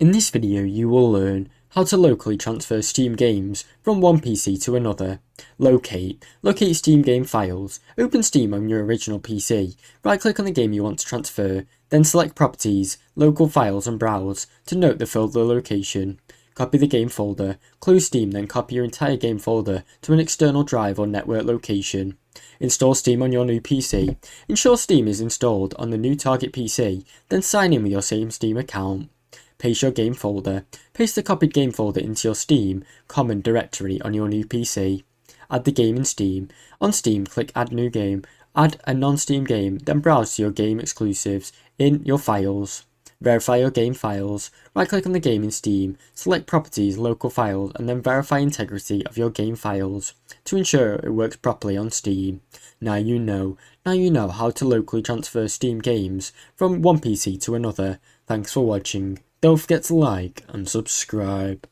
In this video you will learn how to locally transfer Steam games from one PC to another. Locate Steam game files. Open Steam on your original PC. Right click on the game you want to transfer, then select Properties, Local Files and browse to note the folder location. Copy the game folder, close Steam, then copy your entire game folder to an external drive or network location. Install Steam on your new PC. Ensure Steam is installed on the new target PC, then sign in with your same Steam account. Paste your game folder. Paste the copied game folder into your Steam common directory on your new PC. Add the game in Steam. On Steam, click Add New Game. Add a non-Steam game, then browse to your game exclusives in your files. Verify your game files. Right-click on the game in Steam, select Properties, Local Files, and then verify integrity of your game files to ensure it works properly on Steam. Now you know how to locally transfer Steam games from one PC to another. Thanks for watching. Don't forget to like and subscribe.